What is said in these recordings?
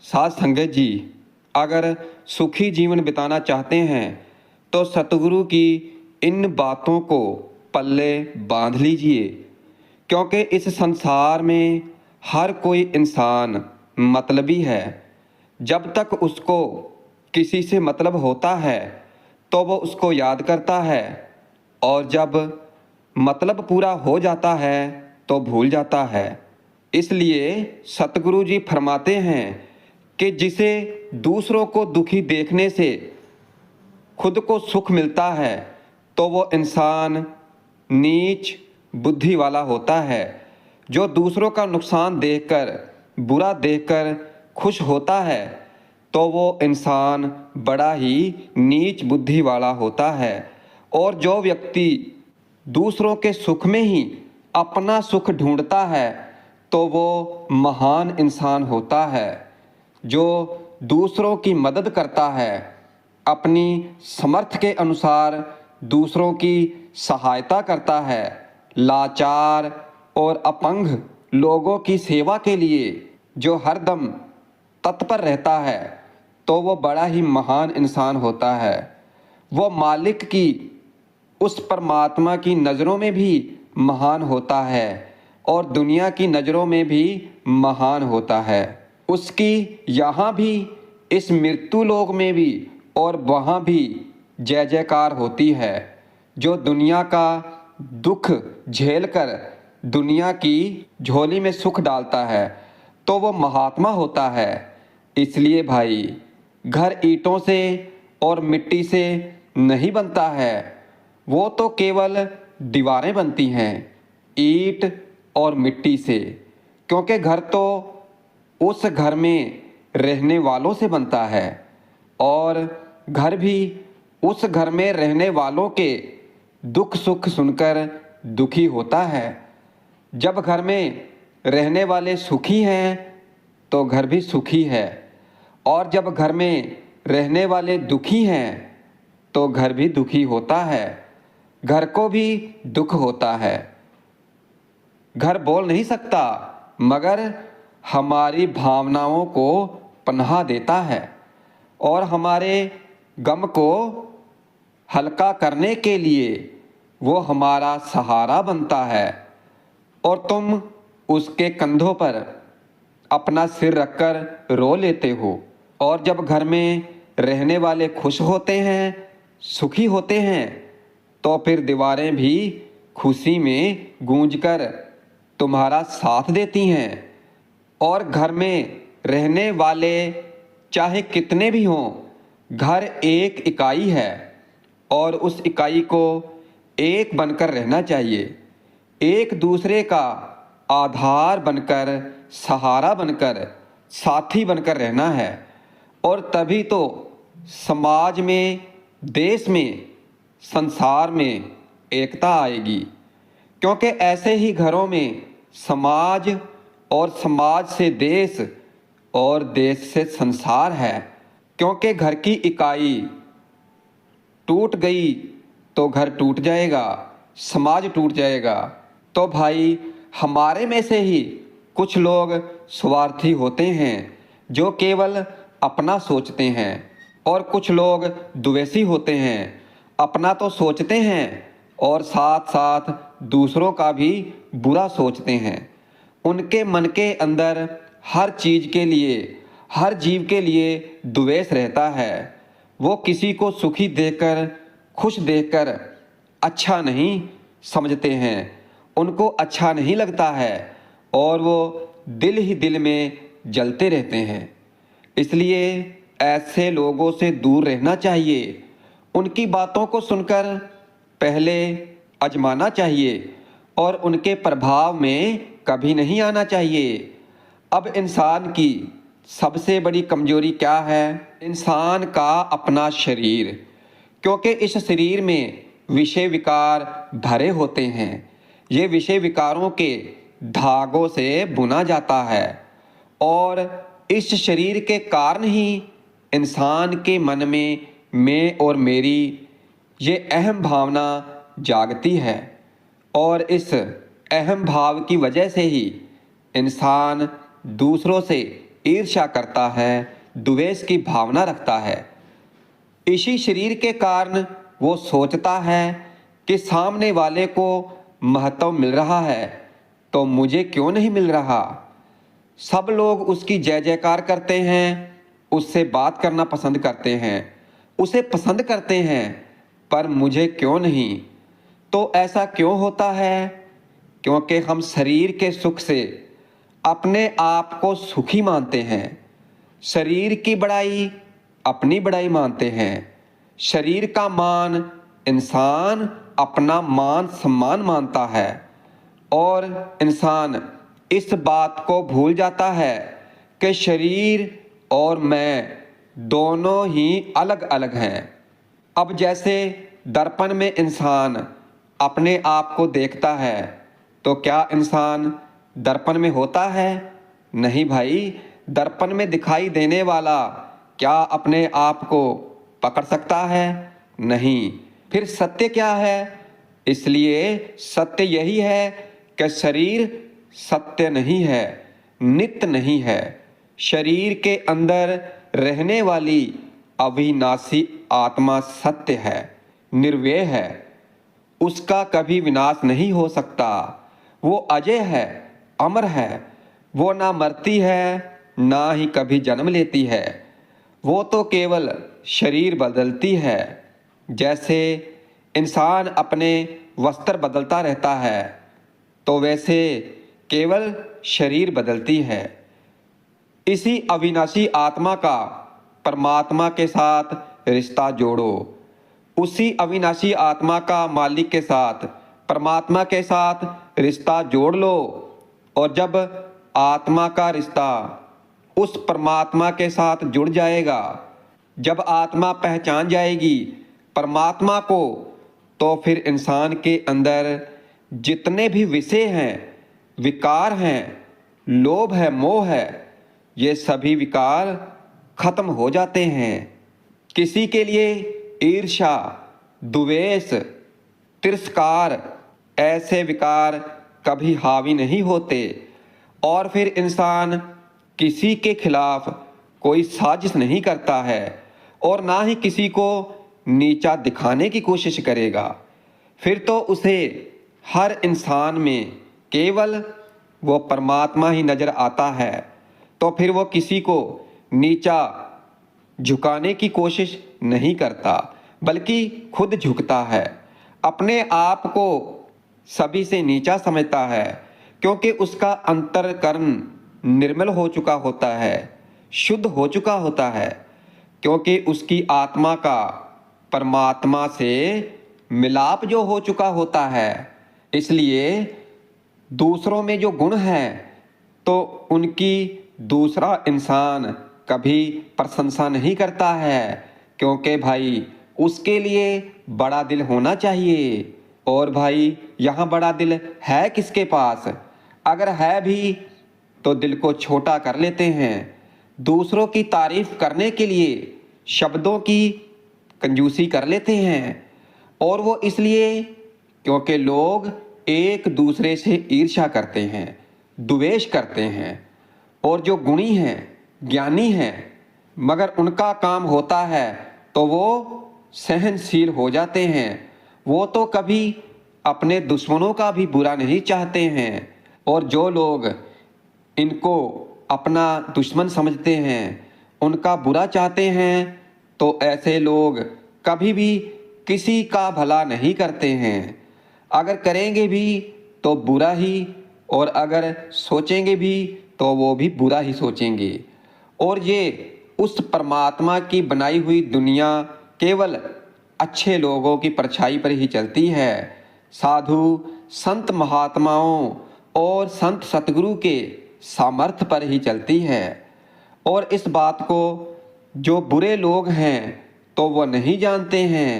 साध संगत जी, अगर सुखी जीवन बिताना चाहते हैं तो सतगुरु की इन बातों को पल्ले बांध लीजिए। क्योंकि इस संसार में हर कोई इंसान मतलबी है। जब तक उसको किसी से मतलब होता है तो वो उसको याद करता है, और जब मतलब पूरा हो जाता है तो भूल जाता है। इसलिए सतगुरु जी फरमाते हैं कि जिसे दूसरों को दुखी देखने से खुद को सुख मिलता है तो वो इंसान नीच बुद्धि वाला होता है। जो दूसरों का नुकसान देखकर, बुरा देखकर खुश होता है तो वो इंसान बड़ा ही नीच बुद्धि वाला होता है। और जो व्यक्ति दूसरों के सुख में ही अपना सुख ढूंढता है तो वो महान इंसान होता है। जो दूसरों की मदद करता है, अपनी समर्थ के अनुसार दूसरों की सहायता करता है, लाचार और अपंग लोगों की सेवा के लिए जो हरदम तत्पर रहता है, तो वो बड़ा ही महान इंसान होता है। वो मालिक की, उस परमात्मा की नज़रों में भी महान होता है और दुनिया की नज़रों में भी महान होता है। उसकी यहाँ भी, इस मृत्यु लोक में भी और वहाँ भी जय जयकार होती है। जो दुनिया का दुख झेलकर दुनिया की झोली में सुख डालता है तो वो महात्मा होता है। इसलिए भाई, घर ईंटों से और मिट्टी से नहीं बनता है, वो तो केवल दीवारें बनती हैं ईंट और मिट्टी से। क्योंकि घर तो उस घर में रहने वालों से बनता है, और घर भी उस घर में रहने वालों के दुख सुख सुनकर दुखी होता है। जब घर में रहने वाले सुखी हैं तो घर भी सुखी है, और जब घर में रहने वाले दुखी हैं तो घर भी दुखी होता है। घर को भी दुख होता है। घर बोल नहीं सकता, मगर हमारी भावनाओं को पनाह देता है और हमारे गम को हल्का करने के लिए वो हमारा सहारा बनता है। और तुम उसके कंधों पर अपना सिर रखकर रो लेते हो। और जब घर में रहने वाले खुश होते हैं, सुखी होते हैं, तो फिर दीवारें भी खुशी में गूंजकर तुम्हारा साथ देती हैं। और घर में रहने वाले चाहे कितने भी हों, घर एक इकाई है और उस इकाई को एक बनकर रहना चाहिए। एक दूसरे का आधार बनकर, सहारा बनकर, साथी बनकर रहना है। और तभी तो समाज में, देश में, संसार में एकता आएगी। क्योंकि ऐसे ही घरों में समाज, और समाज से देश, और देश से संसार है। क्योंकि घर की इकाई टूट गई तो घर टूट जाएगा, समाज टूट जाएगा। तो भाई, हमारे में से ही कुछ लोग स्वार्थी होते हैं जो केवल अपना सोचते हैं, और कुछ लोग द्वेषी होते हैं, अपना तो सोचते हैं और साथ साथ दूसरों का भी बुरा सोचते हैं। उनके मन के अंदर हर चीज़ के लिए, हर जीव के लिए द्वेष रहता है। वो किसी को सुखी देखकर, खुश देखकर अच्छा नहीं समझते हैं, उनको अच्छा नहीं लगता है, और वो दिल ही दिल में जलते रहते हैं। इसलिए ऐसे लोगों से दूर रहना चाहिए। उनकी बातों को सुनकर पहले आजमाना चाहिए और उनके प्रभाव में कभी नहीं आना चाहिए। अब इंसान की सबसे बड़ी कमजोरी क्या है? इंसान का अपना शरीर। क्योंकि इस शरीर में विषय विकार भरे होते हैं। ये विषय विकारों के धागों से बुना जाता है, और इस शरीर के कारण ही इंसान के मन में मैं और मेरी ये अहम भावना जागती है। और इस अहम भाव की वजह से ही इंसान दूसरों से ईर्ष्या करता है, द्वेष की भावना रखता है। इसी शरीर के कारण वो सोचता है कि सामने वाले को महत्व मिल रहा है तो मुझे क्यों नहीं मिल रहा। सब लोग उसकी जय जयकार करते हैं, उससे बात करना पसंद करते हैं, उसे पसंद करते हैं, पर मुझे क्यों नहीं। तो ऐसा क्यों होता है? क्योंकि हम शरीर के सुख से अपने आप को सुखी मानते हैं, शरीर की बड़ाई अपनी बड़ाई मानते हैं, शरीर का मान इंसान अपना मान सम्मान मानता है, और इंसान इस बात को भूल जाता है कि शरीर और मैं दोनों ही अलग अलग हैं। अब जैसे दर्पण में इंसान अपने आप को देखता है तो क्या इंसान दर्पण में होता है? नहीं भाई, दर्पण में दिखाई देने वाला क्या अपने आप को पकड़ सकता है? नहीं। फिर सत्य क्या है? इसलिए सत्य यही है कि शरीर सत्य नहीं है, नित्य नहीं है। शरीर के अंदर रहने वाली अविनाशी आत्मा सत्य है, निर्व्यय है, उसका कभी विनाश नहीं हो सकता। वो अजय है, अमर है, वो ना मरती है ना ही कभी जन्म लेती है। वो तो केवल शरीर बदलती है। जैसे इंसान अपने वस्त्र बदलता रहता है तो वैसे केवल शरीर बदलती है। इसी अविनाशी आत्मा का परमात्मा के साथ रिश्ता जोड़ो। उसी अविनाशी आत्मा का मालिक के साथ, परमात्मा के साथ रिश्ता जोड़ लो। और जब आत्मा का रिश्ता उस परमात्मा के साथ जुड़ जाएगा, जब आत्मा पहचान जाएगी परमात्मा को, तो फिर इंसान के अंदर जितने भी विषय हैं, विकार हैं, लोभ है, मोह है, ये सभी विकार खत्म हो जाते हैं। किसी के लिए ईर्ष्या, द्वेष, तिरस्कार ऐसे विकार कभी हावी नहीं होते। और फिर इंसान किसी के खिलाफ कोई साजिश नहीं करता है और ना ही किसी को नीचा दिखाने की कोशिश करेगा। फिर तो उसे हर इंसान में केवल वो परमात्मा ही नजर आता है। तो फिर वो किसी को नीचा झुकाने की कोशिश नहीं करता, बल्कि खुद झुकता है, अपने आप को सभी से नीचा समझता है, क्योंकि उसका अंतःकरण निर्मल हो चुका होता है, शुद्ध हो चुका होता है, क्योंकि उसकी आत्मा का परमात्मा से मिलाप जो हो चुका होता है। इसलिए दूसरों में जो गुण हैं तो उनकी दूसरा इंसान कभी प्रशंसा नहीं करता है, क्योंकि भाई उसके लिए बड़ा दिल होना चाहिए। और भाई यहाँ बड़ा दिल है किसके पास? अगर है भी तो दिल को छोटा कर लेते हैं, दूसरों की तारीफ करने के लिए शब्दों की कंजूसी कर लेते हैं। और वो इसलिए क्योंकि लोग एक दूसरे से ईर्ष्या करते हैं, द्वेष करते हैं। और जो गुणी हैं, ज्ञानी हैं, मगर उनका काम होता है तो वो सहनशील हो जाते हैं। वो तो कभी अपने दुश्मनों का भी बुरा नहीं चाहते हैं। और जो लोग इनको अपना दुश्मन समझते हैं, उनका बुरा चाहते हैं, तो ऐसे लोग कभी भी किसी का भला नहीं करते हैं। अगर करेंगे भी तो बुरा ही, और अगर सोचेंगे भी तो वो भी बुरा ही सोचेंगे। और ये उस परमात्मा की बनाई हुई दुनिया केवल अच्छे लोगों की परछाई पर ही चलती है। साधु संत महात्माओं और संत सतगुरु के सामर्थ्य पर ही चलती है। और इस बात को जो बुरे लोग हैं तो वो नहीं जानते हैं।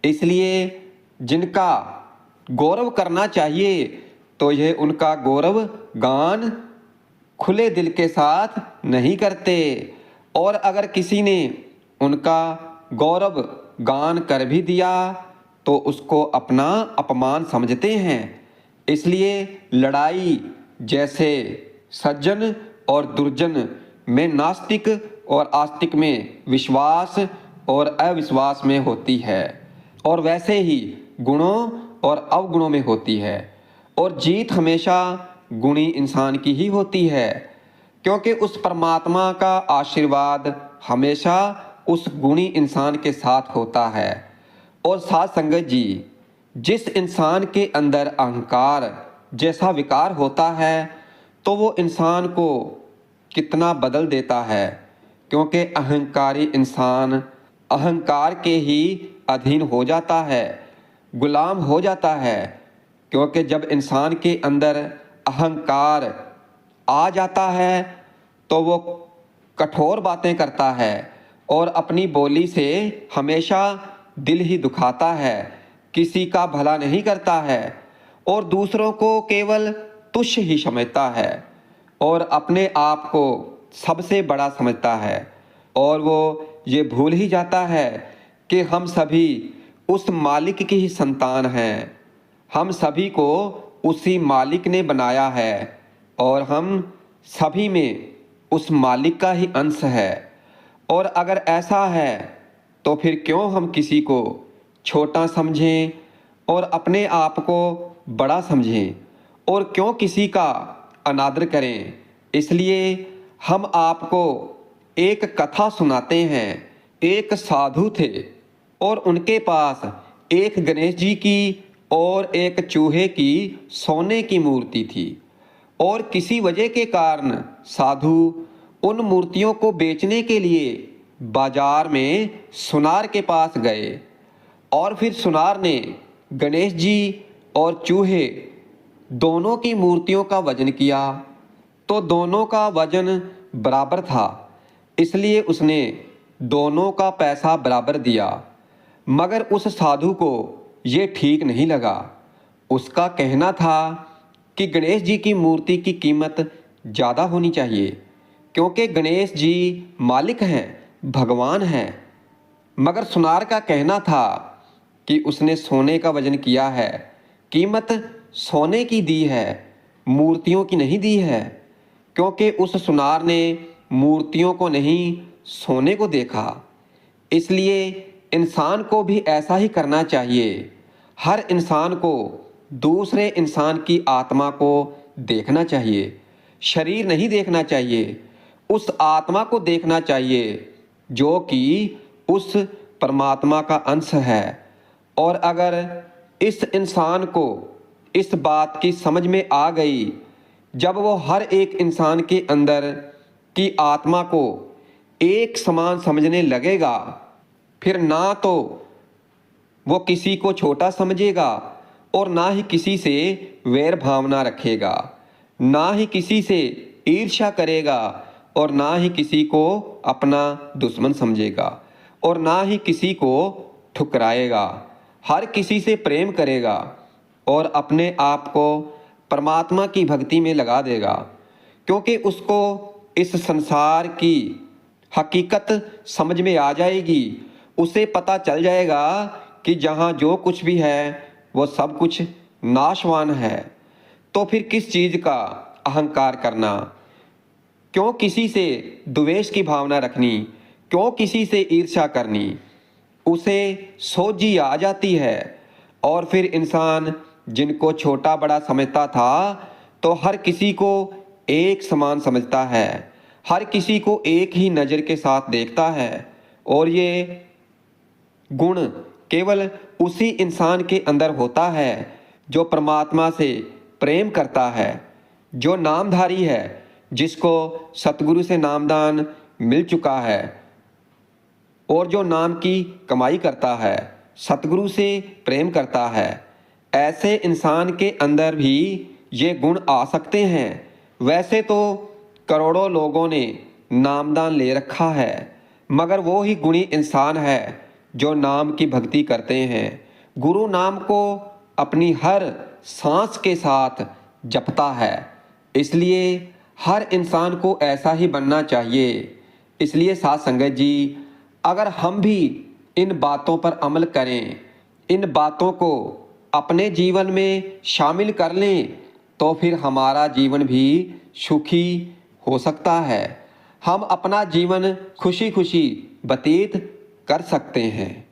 इसलिए जिनका गौरव करना चाहिए तो यह उनका गौरव गान खुले दिल के साथ नहीं करते। और अगर किसी ने उनका गौरव गान कर भी दिया तो उसको अपना अपमान समझते हैं। इसलिए लड़ाई जैसे सज्जन और दुर्जन में नास्तिक और आस्तिक में विश्वास और अविश्वास में होती है, और वैसे ही गुणों और अवगुणों में होती है। और जीत हमेशा गुणी इंसान की ही होती है, क्योंकि उस परमात्मा का आशीर्वाद हमेशा उस गुणी इंसान के साथ होता है। और साथ संगत जी, जिस इंसान के अंदर अहंकार जैसा विकार होता है तो वो इंसान को कितना बदल देता है, क्योंकि अहंकारी इंसान अहंकार के ही अधीन हो जाता है, गुलाम हो जाता है। क्योंकि जब इंसान के अंदर अहंकार आ जाता है तो वो कठोर बातें करता है और अपनी बोली से हमेशा दिल ही दुखाता है, किसी का भला नहीं करता है और दूसरों को केवल तुच्छ ही समझता है और अपने आप को सबसे बड़ा समझता है। और वो ये भूल ही जाता है कि हम सभी उस मालिक की ही संतान हैं, हम सभी को उसी मालिक ने बनाया है और हम सभी में उस मालिक का ही अंश है। और अगर ऐसा है तो फिर क्यों हम किसी को छोटा समझें और अपने आप को बड़ा समझें, और क्यों किसी का अनादर करें। इसलिए हम आपको एक कथा सुनाते हैं। एक साधु थे और उनके पास एक गणेश जी की और एक चूहे की सोने की मूर्ति थी, और किसी वजह के कारण साधु उन मूर्तियों को बेचने के लिए बाजार में सुनार के पास गए। और फिर सुनार ने गणेश जी और चूहे दोनों की मूर्तियों का वजन किया तो दोनों का वजन बराबर था, इसलिए उसने दोनों का पैसा बराबर दिया। मगर उस साधु को ये ठीक नहीं लगा। उसका कहना था कि गणेश जी की मूर्ति की कीमत ज़्यादा होनी चाहिए, क्योंकि गणेश जी मालिक हैं, भगवान हैं। मगर सुनार का कहना था कि उसने सोने का वजन किया है, कीमत सोने की दी है, मूर्तियों की नहीं दी है, क्योंकि उस सुनार ने मूर्तियों को नहीं सोने को देखा। इसलिए इंसान को भी ऐसा ही करना चाहिए। हर इंसान को दूसरे इंसान की आत्मा को देखना चाहिए, शरीर नहीं देखना चाहिए, उस आत्मा को देखना चाहिए जो कि उस परमात्मा का अंश है। और अगर इस इंसान को इस बात की समझ में आ गई, जब वो हर एक इंसान के अंदर की आत्मा को एक समान समझने लगेगा, फिर ना तो वो किसी को छोटा समझेगा और ना ही किसी से वैर भावना रखेगा, ना ही किसी से ईर्ष्या करेगा और ना ही किसी को अपना दुश्मन समझेगा और ना ही किसी को ठुकराएगा। हर किसी से प्रेम करेगा और अपने आप को परमात्मा की भक्ति में लगा देगा, क्योंकि उसको इस संसार की हकीकत समझ में आ जाएगी। उसे पता चल जाएगा कि जहाँ जो कुछ भी है वो सब कुछ नाशवान है। तो फिर किस चीज़ का अहंकार करना, क्यों किसी से द्वेष की भावना रखनी, क्यों किसी से ईर्ष्या करनी। उसे सोझी आ जाती है और फिर इंसान जिनको छोटा बड़ा समझता था तो हर किसी को एक समान समझता है, हर किसी को एक ही नज़र के साथ देखता है। और ये गुण केवल उसी इंसान के अंदर होता है जो परमात्मा से प्रेम करता है, जो नामधारी है, जिसको सतगुरु से नामदान मिल चुका है और जो नाम की कमाई करता है, सतगुरु से प्रेम करता है। ऐसे इंसान के अंदर भी ये गुण आ सकते हैं। वैसे तो करोड़ों लोगों ने नामदान ले रखा है, मगर वो ही गुणी इंसान है जो नाम की भक्ति करते हैं, गुरु नाम को अपनी हर सांस के साथ जपता है। इसलिए हर इंसान को ऐसा ही बनना चाहिए। इसलिए साथ संगत जी, अगर हम भी इन बातों पर अमल करें, इन बातों को अपने जीवन में शामिल कर लें, तो फिर हमारा जीवन भी सुखी हो सकता है। हम अपना जीवन खुशी खुशी व्यतीत कर सकते हैं।